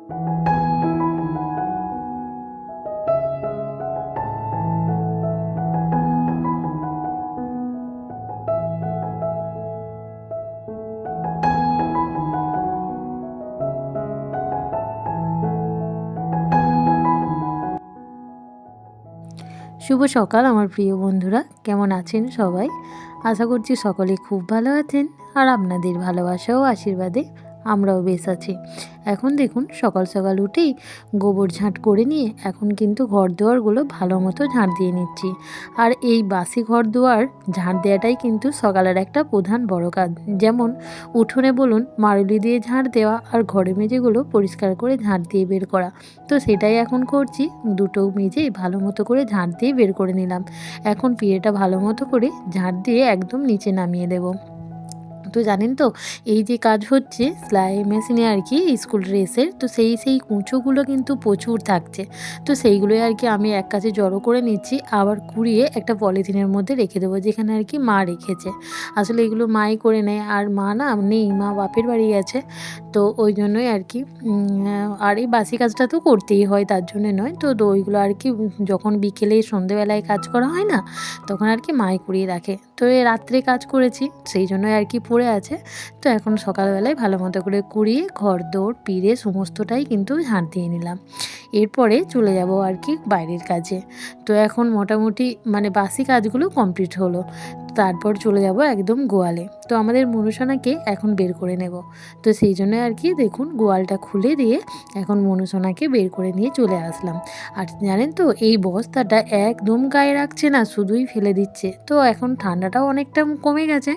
শুভ সকাল আমার প্রিয় বন্ধুরা, কেমন আছেন সবাই? আশা করছি সকলে খুব ভালো আছেন, আর আপনাদের ভালোবাসা ও আশীর্বাদে আমরাও বেশ আছি। এখন দেখুন সকাল সকাল উঠেই গোবর ঝাঁট করে নিয়ে এখন কিন্তু ঘর দুয়ারগুলো ভালো মতো ঝাঁট দিয়ে নিচ্ছি। আর এই বাসি ঘর দুয়ার ঝাঁট দেওয়াটাই কিন্তু সকালের একটা প্রধান বড় কাজ। যেমন উঠোনে বলুন মারুলি দিয়ে ঝাঁট দেওয়া, আর ঘরে মেঝেগুলো পরিষ্কার করে ঝাঁট দিয়ে বের করা। তো সেটাই এখন করছি, দুটো মেঝেই ভালো মতো করে ঝাঁট দিয়ে বের করে নিলাম। এখন পিঁড়েটা ভালো মতো করে ঝাঁট দিয়ে একদম নিচে নামিয়ে দেবো। তো জানেন তো, এই যে কাজ হচ্ছে সেলাই মেশিনে আর কি স্কুল ড্রেসের, তো সেই কুঁচোগুলো কিন্তু প্রচুর থাকছে। তো সেইগুলোই আর কি আমি এক কাছে জড়ো করে নিচ্ছি, আবার কুড়িয়ে একটা পলিথিনের মধ্যে রেখে দেবো, যেখানে আর কি মা রেখেছে। আসলে এগুলো মাই করে নেয়, আর মা না নেই, মা বাপের বাড়ি গেছে। তো ওই জন্যই আর কি আর এই বাসি কাজটা তো করতেই হয়, তার জন্যে নয়। তো ওইগুলো আর কি যখন বিকেলে সন্ধেবেলায় কাজ করা হয় না, তখন আর কি মাই কুড়িয়ে রাখে। তো এই রাত্রে কাজ করেছি, সেই জন্যই আর কি পড়ে আছে। তো এখন সকালবেলায় ভালো মতো করে কুড়িয়ে ঘর দৌড় পিড়ে সমস্তটাই কিন্তু ঝাঁট দিয়ে নিলাম। এরপরে চলে যাব আর কি বাইরের কাজে। তো এখন মোটামুটি মানে বাসি কাজগুলো কমপ্লিট হলো, তারপর চলে যাব একদম গোয়ালে। তো আমাদের মনুসোনাকে এখন বের করে নেব। তো সেই জন্য আর কি দেখুন গোয়ালটা খুলে দিয়ে এখন মনুসোনাকে বের করে নিয়ে চলে আসলাম। আর জানেন তো, এই বস্তাটা একদম গায়ে রাখছে না, শুধুই ফেলে দিচ্ছে। তো এখন ঠান্ডাটাও অনেকটা কমে গেছে।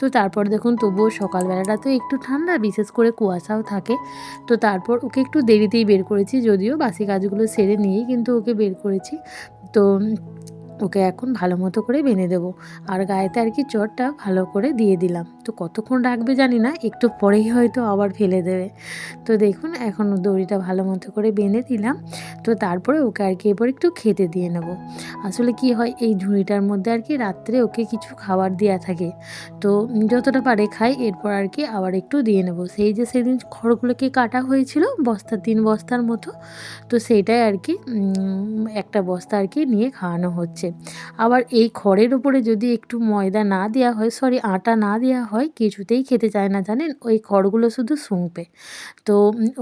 তো তারপর দেখুন তবুও সকালবেলাটা তো একটু ঠান্ডা, বিশেষ করে কুয়াশাও থাকে। তো তারপর ওকে একটু দেরিতেই বের করেছি, যদিও বাসি কাজগুলো সেরে নিয়েই কিন্তু ওকে বের করেছি। তো ওকে এখন ভালো মতো করে বেঁধে দেবো, আর গায়েতে আর কি চটটা ভালো করে দিয়ে দিলাম। তো কতক্ষণ রাখবে জানি না, একটু পরেই হয়তো আবার ফেলে দেবে। তো দেখুন এখন দড়িটা ভালো মতো করে বেঁধে দিলাম। তো তারপরে ওকে আর কি এরপর একটু খেতে দিয়ে নেব। আসলে কি হয়, এই ঝুড়িটার মধ্যে আর কি রাত্রে ওকে কিছু খাবার দেওয়া থাকে। তো যতটা পারে খাই, এরপর আর কি আবার একটু দিয়ে নেব। সেই যে সেদিন খড়গুলোকে কাটা হয়েছিল বস্তা 3 বস্তার মতো, তো সেইটাই আর কি একটা বস্তা আর কি নিয়ে খাওয়ানো হচ্ছে। আবার এই খড়ের উপরে যদি একটু ময়দা না দেওয়া হয়, সরি আটা না দেওয়া হয়, কিছুতেই খেতে চায় না জানেন, ওই খড়গুলো শুধু শুঁকবে। তো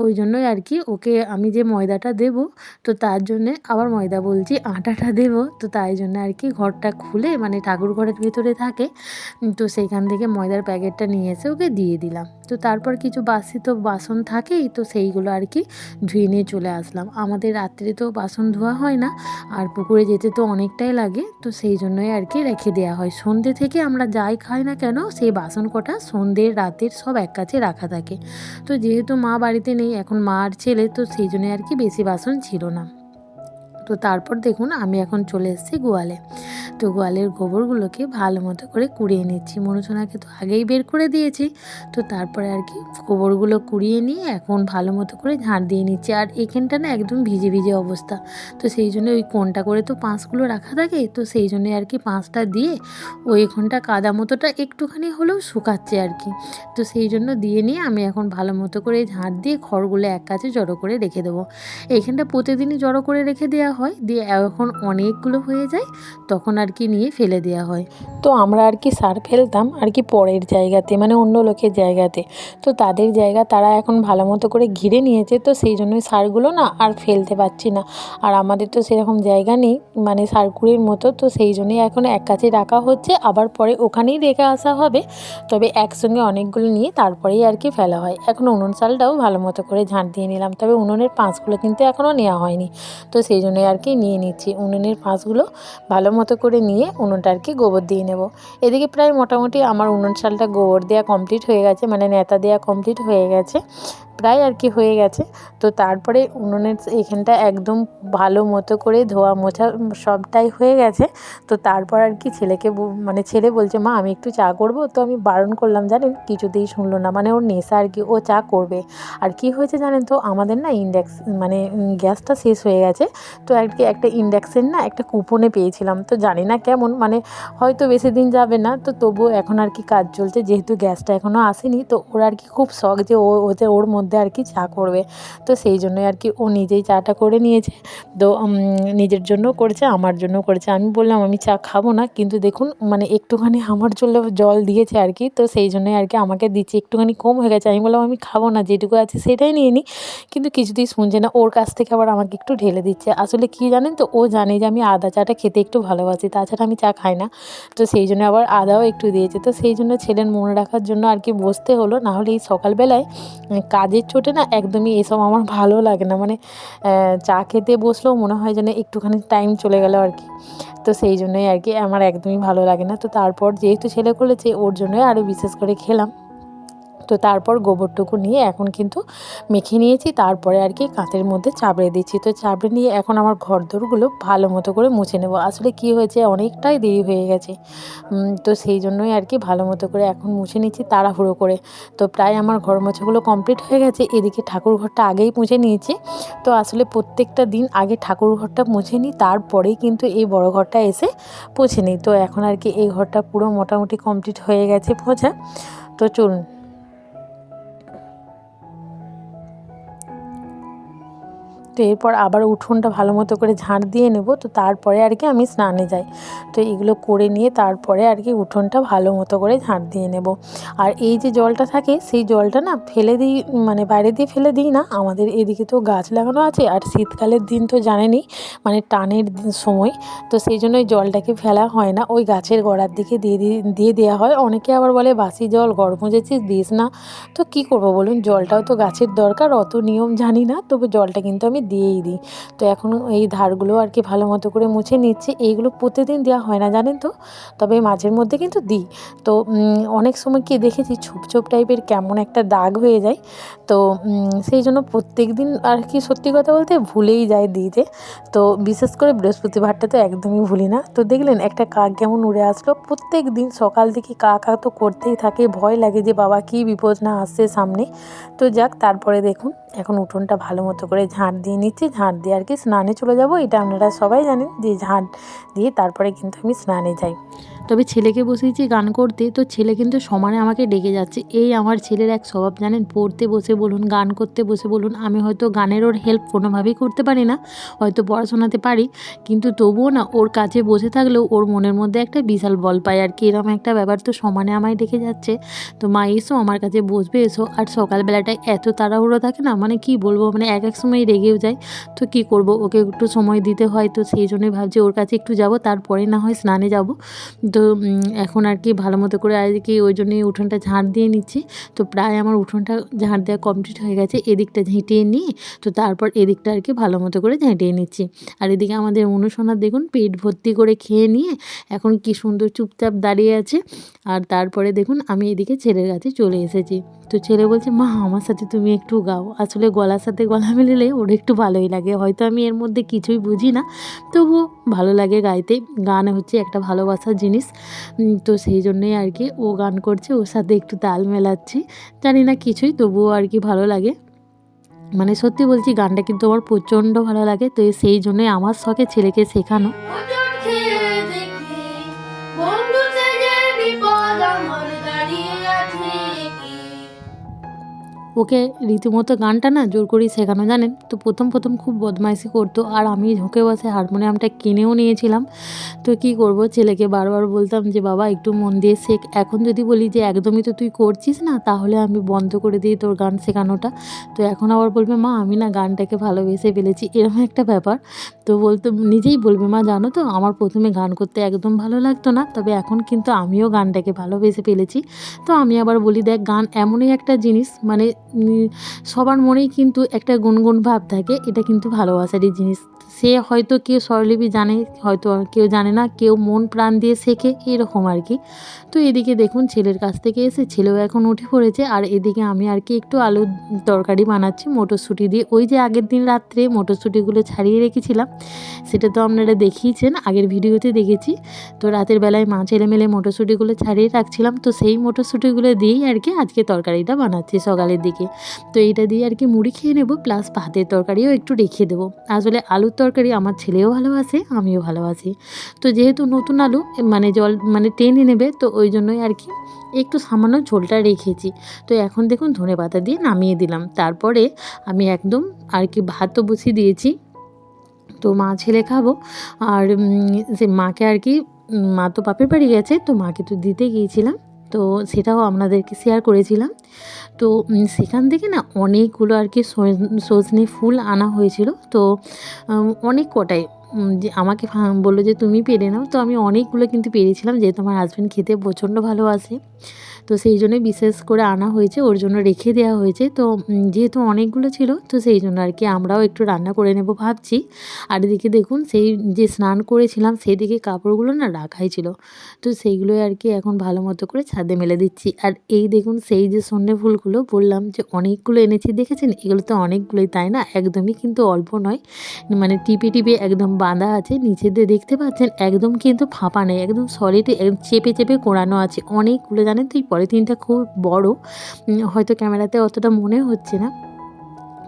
ওই জন্যই আর কি ওকে আমি যে ময়দাটা দেব, তো তার জন্যে আবার ময়দা বলছি, আটাটা দেব। তো তাই জন্য আর কি ঘরটা খুলে, মানে ঠাকুর ঘরের ভেতরে থাকে, তো সেইখান থেকে ময়দার প্যাকেটটা নিয়ে এসে ওকে দিয়ে দিলাম। তো তারপর কিছু বাসি তো বাসন থাকেই, তো সেইগুলো আর কি ধুয়ে নিয়ে চলে আসলাম। আমাদের রাত্রে তো বাসন ধোয়া হয় না, আর পুকুরে যেতে তো অনেকটাই লাগে, তো সেই জন্যই আর কি রেখে দেওয়া হয়। সন্ধ্যে থেকে আমরা যাই খাই না কেন, সেই বাসন কটা সন্ধ্যের রাতের সব এক কাছে রাখা থাকে। তো যেহেতু মা বাড়িতে নেই, এখন মা আর ছেলে, তো সেই জন্যই আর কি বেশি বাসন ছিল না। তো তারপর দেখুন আমি এখন চলে এসেছি গোয়ালে। তো গোয়ালের গোবরগুলোকে ভালো মতো করে কুড়িয়ে নিচ্ছি। মনুসোনাকে তো আগেই বের করে দিয়েছি। তো তারপরে আর কি গোবরগুলো কুড়িয়ে নিয়ে এখন ভালো মতো করে ঝাঁট দিয়ে নিচ্ছি। আর এখানটা না একদম ভিজে ভিজে অবস্থা। তো সেই জন্য ওই কোণটা করে তো পাঁশগুলো রাখা থাকে, তো সেই জন্যে আর কি পাঁশটা দিয়ে ওই এখানটা কাদা মতোটা একটুখানি হলেও শুকাচ্ছে আর কি। তো সেই জন্য দিয়ে নিয়ে আমি এখন ভালো মতো করে ঝাঁট দিয়ে খড়গুলো এক কাছে জড়ো করে রেখে দেবো। এইখানটা প্রতিদিনই জড়ো করে রেখে দেওয়া হয়, দিয়ে এখন অনেকগুলো হয়ে যায়, তখন আর কি নিয়ে ফেলে দেওয়া হয়। তো আমরা আর কি সার ফেলতাম আর কি পরের জায়গাতে, মানে অন্য লোকের জায়গাতে। তো তাদের জায়গা তারা এখন ভালো মতো করে ঘিরে নিয়েছে, তো সেই জন্যই সারগুলো না আর ফেলতে পারছি না। আর আমাদের তো সেরকম জায়গা নেই, মানে সারকুড়ির মতো, তো সেই জন্যই এখন এক কাছে রাখা হচ্ছে, আবার পরে ওখানেই রেখে আসা হবে। তবে একসঙ্গে অনেকগুলো নিয়ে তারপরেই আর কি ফেলা হয়। এখন উনুন চালটাও ভালো মতো করে ঝাঁট দিয়ে নিলাম, তবে উনুনের পাঁচগুলো কিন্তু এখনও নেওয়া হয়নি। তো সেই জন্যই আর কি নিয়ে নিচ্ছি উনুনের পাঁচগুলো ভালো মতো করে নিয়ে উনুনটা আর কি গোবর দিয়ে নেব। এদিকে প্রায় মোটামুটি আমার উনুন চালটা গোবর দেওয়া কমপ্লিট হয়ে গেছে, মানে নেতা দেওয়া কমপ্লিট হয়ে গেছে, প্রায় আর কি হয়ে গেছে। তো তারপরে উনুনের এখানটা একদম ভালো মতো করে ধোয়া মোছা সবটাই হয়ে গেছে। তো তারপর আর কি ছেলেকে মানে ছেলে বলছে, মা আমি একটু চা করব। তো আমি বারণ করলাম, জানেন কিছুতেই শুনলো না, মানে ওর নেশা আর কি, ও চা করবে। আর কি হয়েছে জানেন তো, আমাদের না ইন্ডাকশন মানে গ্যাসটা শেষ হয়ে গেছে। তো আর কি একটা ইন্ডাকশন না একটা কুপনে পেয়েছিলাম, তো জানি না কেমন, মানে হয়তো বেশি দিন যাবে না, তো তবুও এখন আর কি কাজ চলছে, যেহেতু গ্যাসটা এখনও আসেনি, তো ওর আর কি খুব শখ যে ওর মধ্যে আর কি চা করবে। তো সেই জন্যই আর কি ও নিজেই চাটা করে নিয়েছে। তো নিজের জন্য করেছে, আমার জন্য করেছে। আমি বললাম আমি চা খাবো না, কিন্তু দেখুন মানে একটুখানি আমার জন্য জল দিয়েছে আর কি, তো সেই জন্যই আর কি আমাকে দিচ্ছে। একটুখানি কম হয়ে গেছে, আমি বললাম আমি খাবো না, যেটুকু আছে সেটাই নিয়ে নিই, কিন্তু কিছুতেই শুনছে না। ওর কাছ থেকে আবার আমাকে একটু ঢেলে দিচ্ছে। আসলে কি জানেন তো, ও জানে যে আমি আদা চাটা খেতে একটু ভালোবাসি, তাছাড়া আমি চা খাই না, তো সেই জন্য আবার আদাও একটু দিয়েছে। তো সেই জন্য ছেলের মনে রাখার জন্য আর কি বসতে হলো, না হলে এই সকালবেলায় কাজের চোটে না একদমই এসব আমার ভালো লাগে না, মানে চা খেতে বসলেও মনে হয় যেন একটুখানি টাইম চলে গেল আর কি। তো সেই জন্যই আর কি আমার একদমই ভালো লাগে না। তো তারপর যেহেতু ছেলে করেছে ওর জন্যই আরও বিশেষ করে খেলাম। তো তারপর গোবরটুকু নিয়ে এখন কিন্তু মেখে নিয়েছি, তারপরে আর কি কাঁচের মধ্যে চাপড়ে দিচ্ছি। তো চাপড়ে নিয়ে এখন আমার ঘরদোরগুলো ভালো মতো করে মুছে নেব। আসলে কি হয়েছে, অনেকটাই দেরি হয়ে গেছে, তো সেই জন্যই আর কি ভালো মতো করে এখন মুছে নিচ্ছি তাড়াহুড়ো করে। তো প্রায় আমার ঘর মোছাগুলো কমপ্লিট হয়ে গেছে। এদিকে ঠাকুর ঘরটা আগেই মুছে নিয়েছি। তো আসলে প্রত্যেকটা দিন আগে ঠাকুর ঘরটা মুছে নিই, তারপরেই কিন্তু এই বড় ঘরটা এসে মুছে নিই। তো এখন আর কি এই ঘরটা পুরো মোটামুটি কমপ্লিট হয়ে গেছে মোছা। তো চলুন, তো এরপর আবার উঠোনটা ভালো মতো করে ঝাঁট দিয়ে নেব। তো তারপরে আর কি আমি স্নানে যাই। তো এগুলো করে নিয়ে তারপরে আর কি উঠোনটা ভালো মতো করে ঝাঁট দিয়ে নেব। আর এই যে জলটা থাকে সেই জলটা না ফেলে দিই, মানে বাইরে দিয়ে ফেলে দিই না, আমাদের এদিকে তো গাছ লাগানো আছে, আর শীতকালের দিন তো জানেনই মানে টানের সময়, তো সেই জন্য ওই জলটাকে ফেলা হয় না, ওই গাছের গোড়ার দিকে দিয়ে দেওয়া হয়। অনেকে আবার বলে বাসি জল ঘর মুছেছিস দিস না, তো কী করবো বলুন, জলটাও তো গাছের দরকার, অত নিয়ম জানি না, তবে জলটা কিন্তু আমি দিয়েই দিই। তো এখন এই ধারগুলো আর কি ভালো মতো করে মুছে নিচ্ছি। এইগুলো প্রতিদিন দেওয়া হয় না জানেন তো, তবে মাঝের মধ্যে কিন্তু দিই। তো অনেক সময় কি দেখেছি ছোপ ছোপ টাইপের কেমন একটা দাগ হয়ে যায়, তো সেই জন্য প্রত্যেক দিন আর কি সত্যি কথা বলতে ভুলেই যায় দিতে। তো বিশেষ করে বৃহস্পতিবারটা তো একদমই ভুলি না। তো দেখলেন একটা কাক কেমন উড়ে আসলো, প্রত্যেক দিন সকাল থেকে কা কা তো করতেই থাকে, ভয় লাগে যে বাবা কী বিপদ না আসছে সামনে। তো যাক, তারপরে দেখুন এখন উঠোনটা ভালো মতো করে ঝাঁট দিয়ে নিচ্ছি। ঝাঁট দিয়ে আর কি স্নানে চলে যাব, এটা আপনারা সবাই জানেন যে ঝাঁট দিয়ে তারপরে কিন্তু আমি স্নানে যাই। তবে ছেলেকে বসিয়েছি গান করতে, তো ছেলে কিন্তু সমানে আমাকে ডেকে যাচ্ছে। এই আমার ছেলের এক স্বভাব জানেন, পড়তে বসে বলুন গান করতে বসে বলুন, আমি হয়তো গানের ওর হেল্প কোনোভাবেই করতে পারি না, হয়তো পড়াশোনাতে পারি, কিন্তু তবুও না ওর কাছে বসে থাকলেও ওর মনের মধ্যে একটা বিশাল বল পায় আর কি, এরকম একটা ব্যাপার। তো সমানে আমায় ডেকে যাচ্ছে, তো মা এসো আমার কাছে বসবে এসো। আর সকালবেলাটায় এত তাড়াহুড়ো থাকে না, মানে কি বলবো, মানে এক এক সময় রেগেও যায়। তো কি করব, ওকে একটু সময় দিতে হয়, তো সেই জন্যই ভাবছি ওর কাছে একটু যাব, তারপরে না হয় স্নানে যাব। তো এখন আর কি ভালো মতো করে আর কি ওই জন্যই উঠোনটা ঝাঁট দিয়ে নিচ্ছি। তো প্রায় আমার উঠোনটা ঝাঁট দেওয়া কমপ্লিট হয়ে গেছে, এদিকটা ঝেঁটিয়ে নিয়ে তো তারপর এদিকটা আর কি ভালো মতো করে ঝেঁটিয়ে নিচ্ছি। আর এদিকে আমাদের অনুসোনা দেখুন পেট ভর্তি করে খেয়ে নিয়ে এখন কি সুন্দর চুপচাপ দাঁড়িয়ে আছে। আর তারপরে দেখুন আমি এদিকে ছেলের কাছে চলে এসেছি। তো ছেলে বলছে মা আমার সাথে তুমি একটু গাও। আসলে গলার সাথে গলা মিলালে ওর একটু ভালোই লাগে, হয়তো আমি এর মধ্যে কিছুই বুঝি না, তবুও ভালো লাগে গাইতে। গান হচ্ছে একটা ভালোবাসার জিনিস, তো সেই জন্যই আর কি ও গান করছে, ওর সাথে একটু তাল মেলাচ্ছি, জানি না কিছুই, তবুও আর কি ভালো লাগে। মানে সত্যি বলছি গানটা কিন্তু আমার প্রচণ্ড ভালো লাগে, তো সেই জন্যই আমার শখে ছেলেকে শেখানো। ওকে রীতিমতো গানটা না জোর করেই শেখানো জানেন। তো প্রথম খুব বদমাইশি করতো, আর আমি ঝুঁকে বসে হারমোনিয়ামটা কিনেও নিয়েছিলাম। তো কী করব, ছেলেকে বারবার বলতাম যে বাবা একটু মন দিয়ে শেখ। এখন যদি বলি যে একদমই তো তুই করছিস না, তাহলে আমি বন্ধ করে দিই তোর গান শেখানোটা। তো এখন আবার বলবে মা আমি না গানটাকে ভালোবেসে ফেলেছি, এরকম একটা ব্যাপার। তো বলতো নিজেই বলবে মা জানো তো আমার প্রথমে গান করতে একদম ভালো লাগতো না, তবে এখন কিন্তু আমিও গানটাকে ভালোবেসে ফেলেছি। তো আমি আবার বলি দেখ গান এমনই একটা জিনিস, মানে সবার মনেই কিন্তু একটা গুনগুন ভাব থাকে, এটা কিন্তু ভালোবাসারই জিনিস। সে হয়তো কেউ স্বরলিপি জানে, হয়তো কেউ জানে না, কেউ মন প্রাণ দিয়ে শেখে, এরকম আর কি। তো এদিকে দেখুন ছেলের কাছ থেকে এসে ছেলেও এখন উঠে পড়েছে, আর এদিকে আমি আর কি একটু আলুর তরকারি বানাচ্ছি মটরশুঁটি দিয়ে। ওই যে আগের দিন রাত্রে মটরশুঁটিগুলো ছাড়িয়ে রেখেছিলাম, সেটা তো আপনারা দেখিয়েছেন, আগের ভিডিওতে দেখেছি। তো রাতের বেলায় মা ছেলে মেলে মটরশুঁটিগুলো ছাড়িয়ে রাখছিলাম, তো সেই মটরশুঁটিগুলো দিয়েই আর কি আজকে তরকারিটা বানাচ্ছি সকালের দিকে। তো এইটা দিয়ে আর কি মুড়ি খেয়ে নেবো, প্লাস ভাতের তরকারিও একটু রেখে দেবো। আসলে আলুর তরকারি তরকারি আমার ছেলেও ভালোবাসে, আমিও ভালোবাসি। তো যেহেতু নতুন আলু মানে জল মানে টেনে নেবে, তো ওই জন্যই আর কি একটু সামান্য ঝোলটা রেখেছি। তো এখন দেখুন ধনেপাতা দিয়ে নামিয়ে দিলাম। তারপরে আমি একদম আর কি ভাতও বসিয়ে দিয়েছি। তো মা ছেলে খাবো। আর যে মাকে আর কি মা তো বাপের বাড়ি গেছে, তো মাকে তো দিতে গিয়েছিলাম। তো সেটাও আপনাদেরকে শেয়ার করেছিলাম। তো সেখান থেকে না অনেকগুলো আর কি সজনে ফুল আনা হয়েছিল। তো অনেক কটাই যে আমাকে বললো যে তুমি পেরে নাও। তো আমি অনেকগুলো কিন্তু পেরেছিলাম, যেহেতু আমার হাজব্যান্ড খেতে প্রচণ্ড ভালোবাসে। তো সেই জন্যই বিশেষ করে আনা হয়েছে, ওর জন্য রেখে দেওয়া হয়েছে। তো যেহেতু অনেকগুলো ছিল, তো সেই জন্য আর কি আমরাও একটু রান্না করে নেব ভাবছি। আর এদিকে দেখুন সেই যে স্নান করেছিলাম সেদিকে কাপড়গুলো না রাখাই ছিল, তো সেইগুলোই আর কি এখন ভালো মতো করে ছাদে মেলে দিচ্ছি। আর এই দেখুন সেই যে সন্ধ্যে ফুলগুলো বললাম যে অনেকগুলো এনেছি, দেখেছেন এগুলো তো অনেকগুলোই, তাই না? একদমই কিন্তু অল্প নয়, মানে টিপে টিপে একদম বাঁধা আছে, নিচে দিয়ে দেখতে পাচ্ছেন একদম কিন্তু ফাঁপা নেই, একদম সলিড চেপে চেপে কোরানো আছে অনেকগুলো, জানেন তো এই পলিথিনটা খুব বড়, হয়তো ক্যামেরাতে অতটা মনে হচ্ছে না।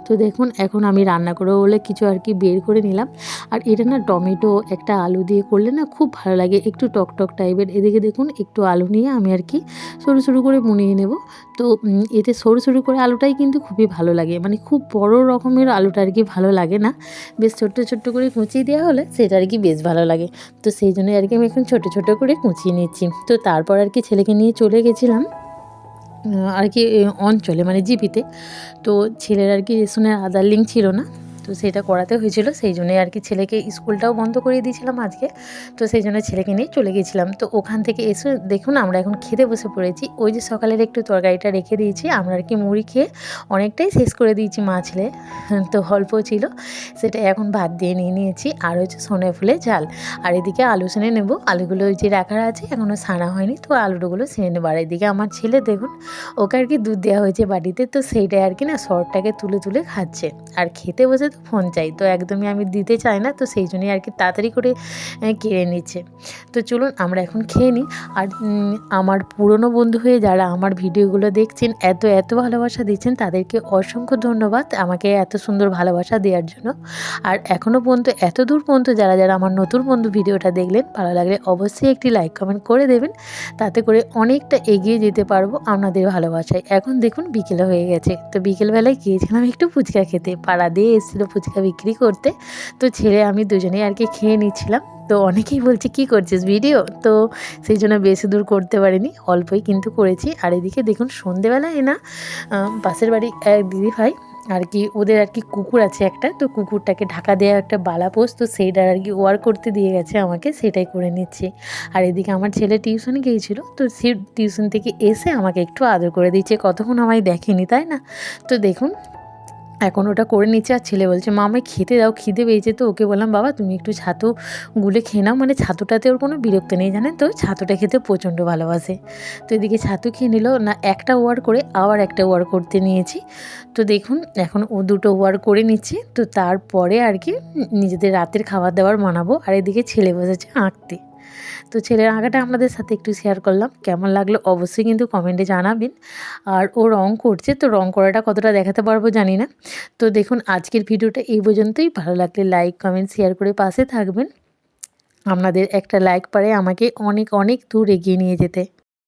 তো দেখুন এখন আমি রান্না করবো বলে কিছু আর কি বের করে নিলাম। আর এটা না টমেটো একটা আলু দিয়ে করলে না খুব ভালো লাগে, একটু টক টক টাইপের। এদিকে দেখুন একটু আলু নিয়ে আমি আর কি সরু সরু করে মুনিয়ে নেব। তো এতে সরু সরু করে আলুটাই কিন্তু খুবই ভালো লাগে, মানে খুব বড় রকমের আলুটা আর কি ভালো লাগে না, বেশ ছোট্ট ছোট্ট করে কুচিয়ে দেওয়া হলে সেটা আর কি বেশ ভালো লাগে। তো সেই জন্যই আর কি আমি এখন ছোটো ছোটো করে কুচিয়ে নিচ্ছি। তো তারপর আর কি ছেলেকে নিয়ে চলে গেছিলাম আর কি অঞ্চলে, মানে জিপিতে। তো ছেলের আর কি রেশনের আধার লিঙ্ক ছিল না, তো সেটা করাতে হয়েছিল, সেই জন্যই আর কি ছেলেকে স্কুলটাও বন্ধ করে দিয়েছিলাম আজকে। তো সেই জন্য ছেলেকে নিয়ে চলে গেছিলাম। তো ওখান থেকে এসে দেখুন আমরা এখন খেতে বসে পড়েছি। ওই যে সকালের একটু তরকারিটা রেখে দিয়েছি, আমরা আর কি মুড়ি খেয়ে অনেকটাই শেষ করে দিয়েছি মা ছেলে, তো অল্প ছিল, সেটা এখন ভাত দিয়ে নিয়ে নিয়েছি। আর হচ্ছে সনে ফুলের ঝাল। আর এদিকে আলু সেনে নেব, আলুগুলো ওই যে রাখার আছে এখনও ছানা হয়নি, তো আলুগুলো সেনে নেবো। আর এদিকে আমার ছেলে দেখুন ওকে আর কি দুধ দেওয়া হয়েছে বাটিতে, তো সেইটাই আর কি না শরটাকে তুলে তুলে খাচ্ছে। আর খেতে বসে তো ফোন চাই, তো একদমই আমি দিতে চাই না, তো সেই জন্যই আর কি তাড়াতাড়ি করে কেড়ে নিচ্ছে। তো চলুন আমরা এখন খেয়ে নিই। আর আমার পুরনো বন্ধু হয়ে যারা আমার ভিডিওগুলো দেখছেন, এত এত ভালোবাসা দিচ্ছেন, তাদেরকে অসংখ্য ধন্যবাদ আমাকে এত সুন্দর ভালোবাসা দেওয়ার জন্য। আর এখনও পর্যন্ত এত দূর পর্যন্ত যারা যারা আমার নতুন বন্ধু ভিডিওটা দেখলেন, ভালো লাগলে অবশ্যই একটি লাইক কমেন্ট করে দেবেন, তাতে করে অনেকটা এগিয়ে যেতে পারবো আপনাদের ভালোবাসায়। এখন দেখুন বিকেল হয়ে গেছে, তো বিকেলবেলায় গিয়েছিলাম একটু ফুচকা খেতে, পাড়া দিয়ে এসেছিলো ফুচকা বিক্রি করতে। তো ছেলে আমি দুজনেই আর কি খেয়ে নিচ্ছিলাম। তো অনেকেই বলছে কী করছিস ভিডিও, তো সেই জন্য বেশি দূর করতে পারিনি, অল্পই কিন্তু করেছি। আর এদিকে দেখুন সন্ধেবেলায় না পাশের বাড়ি এক দিদিভাই আর কি, ওদের আর কি কুকুর আছে একটা, তো কুকুরটাকে ঢাকা দেওয়া একটা বালাপোষ, তো সেইটার আর কি ওয়ার করতে দিয়ে গেছে আমাকে, সেটাই করে নিচ্ছি। আর এদিকে আমার ছেলে টিউশনে গিয়েছিল, তো সে টিউশন থেকে এসে আমাকে একটু আদর করে দিচ্ছে, কতক্ষণ আমায় দেখেনি তাই না? তো দেখুন এখন ওটা করে নিচ্ছে। আর ছেলে বলছে মা আমায় খেতে দাও, খিদে পেয়েছে। তো ওকে বললাম বাবা তুমি একটু ছাতু গুলে খেয়ে নাও, মানে ছাতুটাতে ওর কোনো বিরক্ত নেই জানেন তো, ছাতুটা খেতে প্রচণ্ড ভালোবাসে। তো এদিকে ছাতু খেয়ে নিল না, একটা ওয়ার করে আবার একটা ওয়ার করতে নিয়েছি। তো দেখুন এখন ও দুটো ওয়ার করে নিচ্ছে, তো তারপরে আর কি নিজেদের রাতের খাবার দাবার বানাবো। আর এদিকে ছেলে বসেছে আঁকতে, তো ছেলের আঁকাটা আপনাদের সাথে একটু শেয়ার করলাম, কেমন লাগলো অবশ্যই কিন্তু কমেন্টে জানাবেন। আর ও রং করছে, তো রং করাটা কতটা দেখাতে পারবো জানি না। তো দেখুন আজকের ভিডিওটা এই পর্যন্তই, ভালো লাগলে লাইক কমেন্ট শেয়ার করে পাশে থাকবেন, আপনাদের একটা লাইক পারে আমাকে অনেক অনেক দূর এগিয়ে নিয়ে যেতে।